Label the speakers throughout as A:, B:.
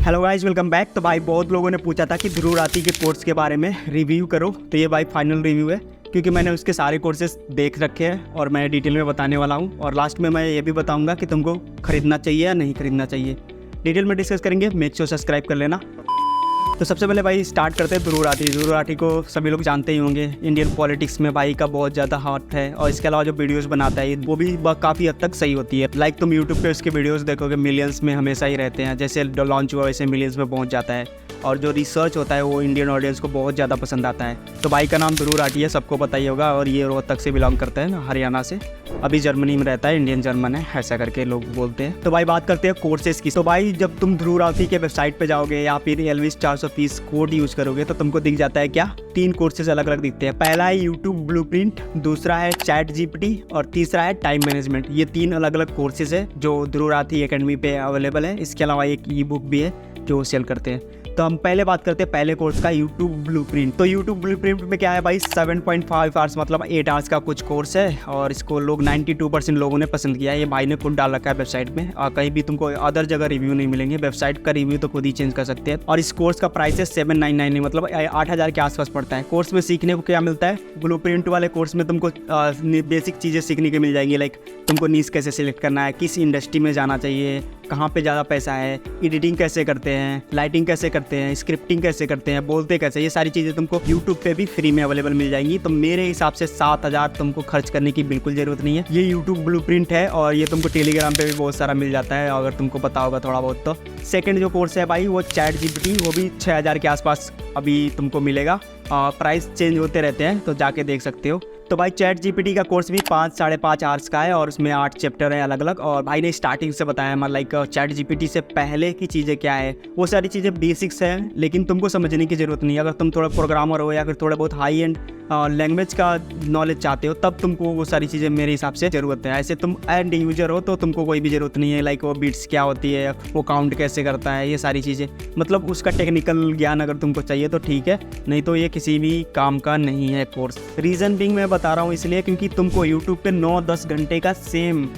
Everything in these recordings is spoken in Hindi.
A: Hello guys, welcome back. तो भाई बहुत लोगों ने पूछा था कि ध्रुव राठी के कोर्स के बारे में रिव्यू करो, तो ये भाई फाइनल रिव्यू है क्योंकि मैंने उसके सारे कोर्सेज देख रखे हैं और मैं डिटेल में बताने वाला हूँ। और लास्ट में मैं ये भी बताऊँगा कि तुमको खरीदना चाहिए या नहीं खरीदना चाहिए। डिटेल में डिस्कस करेंगे, मेक श्योर सब्सक्राइब कर लेना। तो सबसे पहले भाई स्टार्ट करते हैं ध्रुव राठी। ध्रुव राठी को सभी लोग जानते ही होंगे, इंडियन पॉलिटिक्स में भाई का बहुत ज़्यादा हाथ है और इसके अलावा जो वीडियोस बनाता है वो भी काफ़ी हद तक सही होती है। लाइक तुम यूट्यूब पे उसके वीडियोस देखोगे मिलियंस में हमेशा ही रहते हैं, जैसे लॉन्च हुआ वैसे मिलियंस में पहुंच जाता है और जो रिसर्च होता है वो इंडियन ऑडियंस को बहुत ज़्यादा पसंद आता है। तो भाई का नाम ध्रुव राठी है, सबको पता ही होगा, और ये रोहतक से बिलोंग करता है, हरियाणा से। अभी जर्मनी में रहता है, इंडियन जर्मन है ऐसा करके लोग बोलते हैं। तो भाई बात करते हैं कोर्सेज की। तो भाई जब तुम ध्रुव राठी के वेबसाइट पे जाओगे या फिर एल्विस 430 कोड यूज करोगे तो तुमको दिख जाता है क्या, 3 कोर्सेज अलग अलग दिखते हैं। पहला है यूट्यूब ब्लूप्रिंट, दूसरा है चैट जीपीटी और तीसरा है टाइम मैनेजमेंट। ये 3 अलग अलग कोर्सेज है जो ध्रुव राठी एकेडमी पे अवेलेबल है। इसके अलावा एक ई बुक भी है जो सेल करते हैं। तो हम पहले बात करते हैं पहले कोर्स का, यूट्यूब ब्लूप्रिंट। तो यूट्यूब ब्लूप्रिंट में क्या है भाई, 7.5 आवर्स मतलब 8 आवर्स का कुछ कोर्स है और इसको लोग 92% लोगों ने पसंद किया है। ये भाई ने खुद डाल रखा है वेबसाइट में और कहीं भी तुमको अदर जगह रिव्यू नहीं मिलेंगे। वेबसाइट का रिव्यू तो खुद ही चेंज कर सकते हैं। और इस कोर्स का प्राइस है 799, मतलब 8,000 के आसपास पड़ता है। कोर्स में सीखने को क्या मिलता है, ब्लूप्रिंट वाले कोर्स में तुमको बेसिक चीज़ें सीखने को मिल जाएंगी। लाइक तुमको नीश कैसे सिलेक्ट करना है, किस इंडस्ट्री में जाना चाहिए, कहाँ पे ज़्यादा पैसा है, एडिटिंग कैसे करते हैं, लाइटिंग कैसे करते हैं, स्क्रिप्टिंग कैसे करते हैं, बोलते कैसे, ये सारी चीज़ें तुमको यूट्यूब पे भी फ्री में अवेलेबल मिल जाएंगी। तो मेरे हिसाब से 7,000 तुमको खर्च करने की बिल्कुल ज़रूरत नहीं है। ये यूट्यूब ब्लूप्रिंट है और ये तुमको टेलीग्राम पे भी बहुत सारा मिल जाता है अगर तुमको पता होगा थोड़ा बहुत। तो सेकंड जो कोर्स है भाई वो चैट जीपीटी, वो भी 6,000 के आसपास अभी तुमको मिलेगा। प्राइस चेंज होते रहते हैं तो जाके देख सकते हो। तो भाई चैट जीपीटी का कोर्स भी 5-5.5 आवर्स का है और उसमें 8 चैप्टर हैं अलग अलग। और भाई ने स्टार्टिंग से बताया मतलब लाइक चैट जीपीटी से पहले की चीज़ें क्या है, वो सारी चीज़ें बेसिक्स हैं लेकिन तुमको समझने की ज़रूरत नहीं है। अगर तुम थोड़ा प्रोग्रामर हो या फिर थोड़ा बहुत हाई एंड लैंग्वेज का नॉलेज चाहते हो तब तुमको वो सारी चीज़ें मेरे हिसाब से ज़रूरत है। ऐसे तुम एंड यूजर हो तो तुमको कोई भी ज़रूरत नहीं है। लाइक वो बीट्स क्या होती है, वो काउंट कैसे करता है, ये सारी चीज़ें मतलब उसका टेक्निकल ज्ञान अगर तुमको चाहिए तो ठीक है, नहीं तो ये किसी भी काम का नहीं है कोर्स। रीज़न बिंग मैं बता रहा हूँ इसलिए क्योंकि तुमको यूट्यूब पे 9-10 घंटे का सेम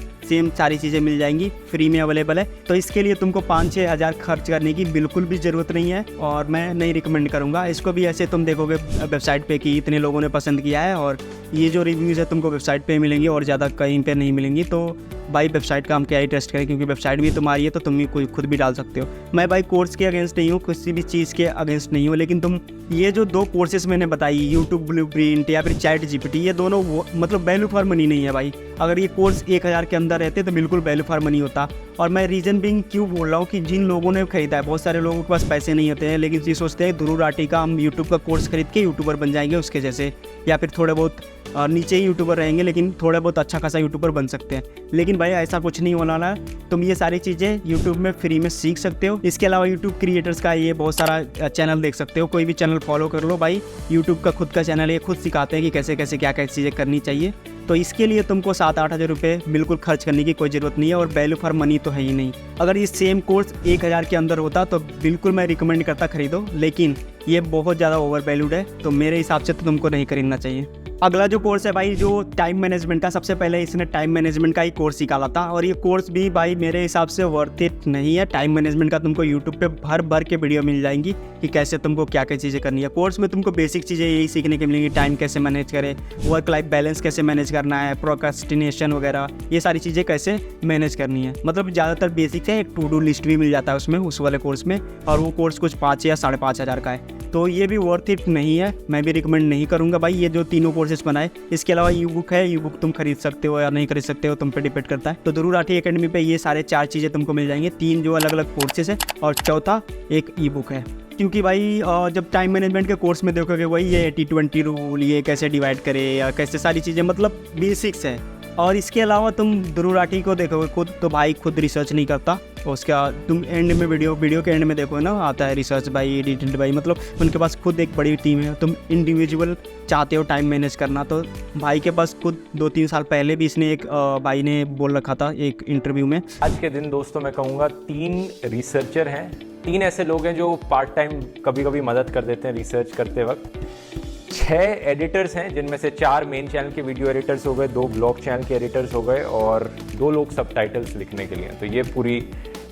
A: सारी चीज़ें मिल जाएंगी, फ्री में अवेलेबल है। तो इसके लिए तुमको 5-6 हज़ार खर्च करने की बिल्कुल भी ज़रूरत नहीं है और मैं नहीं रिकमेंड करूँगा इसको भी। ऐसे तुम देखोगे वेबसाइट पे कि इतने लोगों ने पसंद किया है और ये जो रिव्यूज़ है तुमको वेबसाइट पे मिलेंगी और ज़्यादा कहीं पे नहीं मिलेंगी। तो भाई वेबसाइट का हम क्या ही टेस्ट करें, क्योंकि वेबसाइट भी तुम्हारी है तो तुम भी कोई खुद भी डाल सकते हो। मैं भाई कोर्स के अगेंस्ट नहीं हूँ, किसी भी चीज़ के अगेंस्ट नहीं हूँ, लेकिन तुम ये जो 2 कोर्सेज मैंने बताई, यूट्यूब ब्लूप्रिंट या फिर चैट जीपीटी, ये दोनों मतलब वैल्यू फॉर मनी नहीं है भाई। अगर ये कोर्स 1,000 के अंदर रहते तो बिल्कुल वैल्यू फॉर मनी होता। और मैं रीज़न बिंग क्यों बोल रहा हूँ कि जिन लोगों ने खरीदा है, बहुत सारे लोगों के पास पैसे नहीं होते हैं लेकिन ये सोचते हैं ध्रुव राठी का हम यूट्यूब का कोर्स खरीद के यूट्यूबर बन जाएंगे उसके जैसे, या फिर थोड़े बहुत नीचे ही यूट्यूबर रहेंगे लेकिन थोड़ा बहुत अच्छा खासा यूट्यूबर बन सकते हैं। लेकिन भाई ऐसा कुछ नहीं होने वाला है। तुम ये सारी चीज़ें यूट्यूब में फ्री में सीख सकते हो। इसके अलावा यूट्यूब क्रिएटर्स का ये बहुत सारा चैनल देख सकते हो, कोई भी चैनल फॉलो कर लो भाई। यूट्यूब का खुद का चैनल है, खुद सिखाते हैं कि कैसे कैसे क्या क्या चीज़ें करनी चाहिए। तो इसके लिए तुमको 7-8 हज़ार रुपये बिल्कुल खर्च करने की कोई ज़रूरत नहीं है और वैल्यू फॉर मनी तो है ही नहीं। अगर ये सेम कोर्स 1,000 के अंदर होता तो बिल्कुल मैं रिकमेंड करता खरीदो, लेकिन ये बहुत ज़्यादा ओवर वैल्यूड है तो मेरे हिसाब से तो तुमको नहीं खरीदना चाहिए। अगला जो कोर्स है भाई जो टाइम मैनेजमेंट का, सबसे पहले इसने टाइम मैनेजमेंट का ही कोर्स निकाला था और ये कोर्स भी भाई मेरे हिसाब से वर्थ इट नहीं है। टाइम मैनेजमेंट का तुमको यूट्यूब पे भर के वीडियो मिल जाएंगी कि कैसे तुमको क्या क्या चीज़ें करनी है। कोर्स में तुमको बेसिक चीज़ें यही सीखने की मिलेंगी, टाइम कैसे मैनेज करें, वर्क लाइफ बैलेंस कैसे मैनेज करना है, प्रोक्रेस्टिनेशन वगैरह, ये सारी चीज़ें कैसे मैनेज करनी है। मतलब ज़्यादातर बेसिक्स है। एक टू डू लिस्ट भी मिल जाता है उसमें, उस वाले कोर्स में, और वो कोर्स कुछ 5 या 5.5 हज़ार का है। तो ये भी वर्थ इट नहीं है, मैं भी रिकमेंड नहीं करूँगा भाई ये जो तीनों कोर्सेज बनाए। इसके अलावा ई बुक है, ई बुक तुम खरीद सकते हो या नहीं खरीद सकते हो, तुम पे डिपेंड करता है। तो ध्रुव राठी एकेडमी पे ये सारे 4 चीज़ें तुमको मिल जाएंगी, 3 जो अलग अलग कोर्सेज है और चौथा एक ई बुक है। क्योंकि भाई जब टाइम मैनेजमेंट के कोर्स में देखोगे वही ये 80-20 रूल, ये कैसे डिवाइड करे या कैसे सारी चीज़ें, मतलब बेसिक्स है। और इसके अलावा तुम ध्रुव राठी को देखोगे खुद तो भाई खुद रिसर्च नहीं करता। उसका तुम एंड में वीडियो के एंड में देखो ना, आता है रिसर्च भाई, एडिटेड भाई, मतलब उनके पास खुद एक बड़ी टीम है। तुम इंडिविजुअल चाहते हो टाइम मैनेज करना तो भाई के पास खुद 2-3 साल पहले भी इसने एक भाई ने बोल रखा था एक इंटरव्यू में।
B: आज के दिन दोस्तों मैं कहूँगा 3 रिसर्चर हैं, 3 ऐसे लोग हैं जो पार्ट टाइम कभी कभी मदद कर देते हैं रिसर्च करते वक्त। 6 एडिटर्स हैं जिनमें से 4 मेन चैनल के वीडियो एडिटर्स हो गए, 2 ब्लॉग चैनल के एडिटर्स हो गए और 2 लोग सबटाइटल्स लिखने के लिए। तो ये पूरी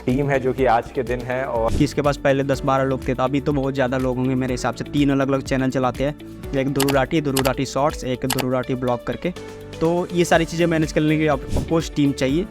B: टीम है जो कि आज के दिन है। और
A: कि इसके पास पहले 10-12 लोग थे, तो अभी तो बहुत ज़्यादा लोग होंगे मेरे हिसाब से। 3 अलग अलग चैनल चलाते हैं, एक ध्रुव राठी शॉर्ट्स, एक ध्रुव राठी ब्लॉग करके। तो ये सारी चीज़ें मैनेज करने के लिए अफकोर्स टीम चाहिए।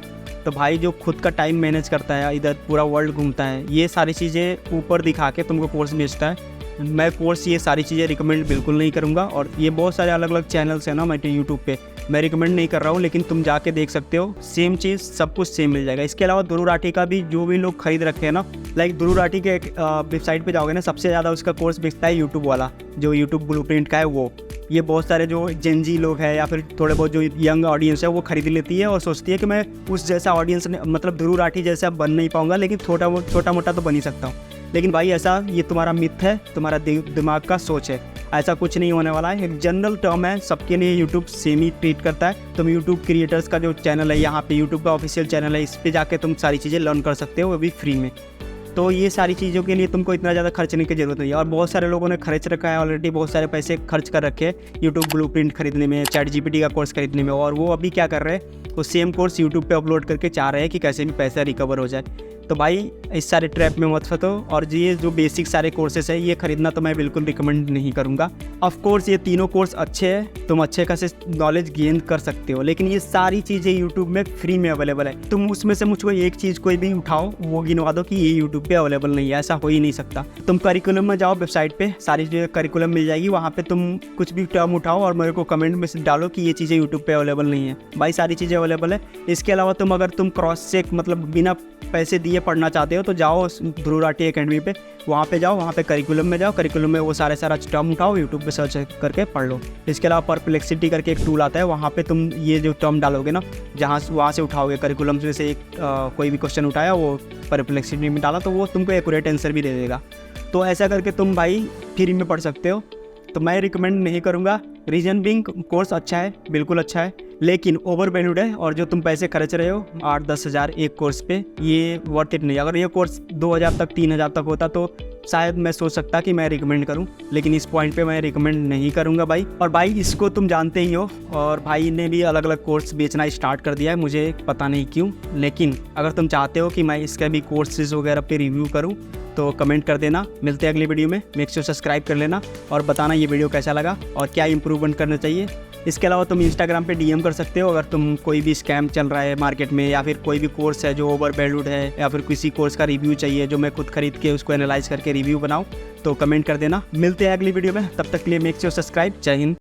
A: तो भाई जो खुद का टाइम मैनेज करता है, इधर पूरा वर्ल्ड घूमता है, ये सारी चीज़ें ऊपर दिखा के तुमको कोर्स बेचता है, मैं कोर्स ये सारी चीज़ें रिकमेंड बिल्कुल नहीं करूँगा। और ये बहुत सारे अलग अलग चैनल्स हैं ना मैं यूट्यूब पे, मैं रिकमेंड नहीं कर रहा हूँ, लेकिन तुम जाके देख सकते हो, सेम चीज़ सब कुछ सेम मिल जाएगा। इसके अलावा ध्रुव राठी का भी जो भी लोग खरीद रखे हैं ना, लाइक ध्रुव राठी के वेबसाइट पे जाओगे ना, सबसे ज़्यादा उसका कोर्स बिकता है यूट्यूब वाला, जो यूट्यूब ब्लूप्रिंट का है वो। ये बहुत सारे जो जेनजी लोग हैं या फिर थोड़े बहुत जो यंग ऑडियंस है वो खरीद लेती है और सोचती है कि मैं उस जैसा ऑडियंस मतलब ध्रुव राठी जैसा बन नहीं पाऊँगा, लेकिन छोटा मोटा तो बन ही सकता हूँ। लेकिन भाई ऐसा, ये तुम्हारा मिथ है, तुम्हारा दिमाग का सोच है, ऐसा कुछ नहीं होने वाला है। एक जनरल टर्म है, सबके लिए यूट्यूब सेम ही ट्रीट करता है। तुम यूट्यूब क्रिएटर्स का जो चैनल है, यहाँ पे यूट्यूब का ऑफिशियल चैनल है, इस पे जाके तुम सारी चीज़ें लर्न कर सकते हो, वो भी फ्री में। तो ये सारी चीज़ों के लिए तुमको इतना ज़्यादा खर्चने की ज़रूरत नहीं है। और बहुत सारे लोगों ने खर्च रखा है ऑलरेडी, बहुत सारे पैसे खर्च कर रखे हैं यूट्यूब ब्लूप्रिंट खरीदने में, ChatGPT का कोर्स खरीदने में, और वो अभी क्या कर रहे हैं, वो सेम कोर्स यूट्यूब पे अपलोड करके चाह रहे हैं कि कैसे भी पैसा रिकवर हो जाए। तो भाई इस सारे ट्रैप में मत फंसो। और ये जो बेसिक सारे कोर्सेस है, ये खरीदना तो मैं बिल्कुल रिकमेंड नहीं करूँगा। ऑफ कोर्स ये तीनों कोर्स अच्छे हैं, तुम अच्छे खासे नॉलेज गेन कर सकते हो, लेकिन ये सारी चीज़ें यूट्यूब में फ्री में अवेलेबल है। तुम उसमें से मुझको एक चीज़ कोई भी उठाओ, वो गिनवा दो कि ये यूट्यूब पे अवेलेबल नहीं है, ऐसा हो ही नहीं सकता। तुम करिकुलम में जाओ, वेबसाइट पे सारी चीज़ें करिकुलम मिल जाएगी, वहाँ पे तुम कुछ भी टर्म उठाओ और मेरे को कमेंट में डालो कि ये चीज़ें यूट्यूब पे अवेलेबल नहीं है। भाई सारी चीज़ें अवेलेबल है। इसके अलावा तुम अगर तुम क्रॉस चेक मतलब बिना पैसे दिए पढ़ना चाहते हो तो जाओ ध्रुव राठी एकेडमी पे, वहाँ पे जाओ, वहाँ पे करिकुलम में जाओ, करिकुलम में वो सारा टर्म उठाओ, यूट्यूब पे सर्च करके पढ़ लो। इसके अलावा परप्लेक्सिटी करके एक टूल आता है, वहाँ पे तुम ये जो टर्म डालोगे ना, वहाँ से उठाओगे, करिकुलम में से एक कोई भी क्वेश्चन उठाया, वो परप्लेक्सिटी में डाला, तो वो तुमको एक्यूरेट आंसर भी दे देगा। तो ऐसा करके तुम भाई फ्री में पढ़ सकते हो। तो मैं रिकमेंड नहीं करूँगा। रीजन बिंग कोर्स अच्छा है, बिल्कुल अच्छा है, लेकिन ओवर वैल्यूड है। और जो तुम पैसे खर्च रहे हो 8-10 हज़ार एक कोर्स पे, ये वर्थ इट नहीं। अगर ये कोर्स 2000 तक 3000 तक होता तो शायद मैं सोच सकता कि मैं रिकमेंड करूं, लेकिन इस पॉइंट पे मैं रिकमेंड नहीं करूंगा भाई। और भाई इसको तुम जानते ही हो, और भाई ने भी अलग अलग कोर्स बेचना स्टार्ट कर दिया है, मुझे पता नहीं क्यों। लेकिन अगर तुम चाहते हो कि मैं इसका भी कोर्सेज वगैरह पे रिव्यू करूं तो कमेंट कर देना। मिलते हैं अगली वीडियो में। मेक श्योर सब्सक्राइब कर लेना और बताना ये वीडियो कैसा लगा और क्या इंप्रूवमेंट करना चाहिए। इसके अलावा तुम इंस्टाग्राम पे DM कर सकते हो अगर तुम कोई भी स्कैम चल रहा है मार्केट में, या फिर कोई भी कोर्स है जो ओवर वैल्यूड है, या फिर किसी कोर्स का रिव्यू चाहिए जो मैं खुद खरीद के उसको एनालाइज करके रिव्यू बनाऊँ, तो कमेंट कर देना। मिलते हैं अगली वीडियो में, तब तक के लिए मेक श्योर सब्सक्राइब। जय हिंद।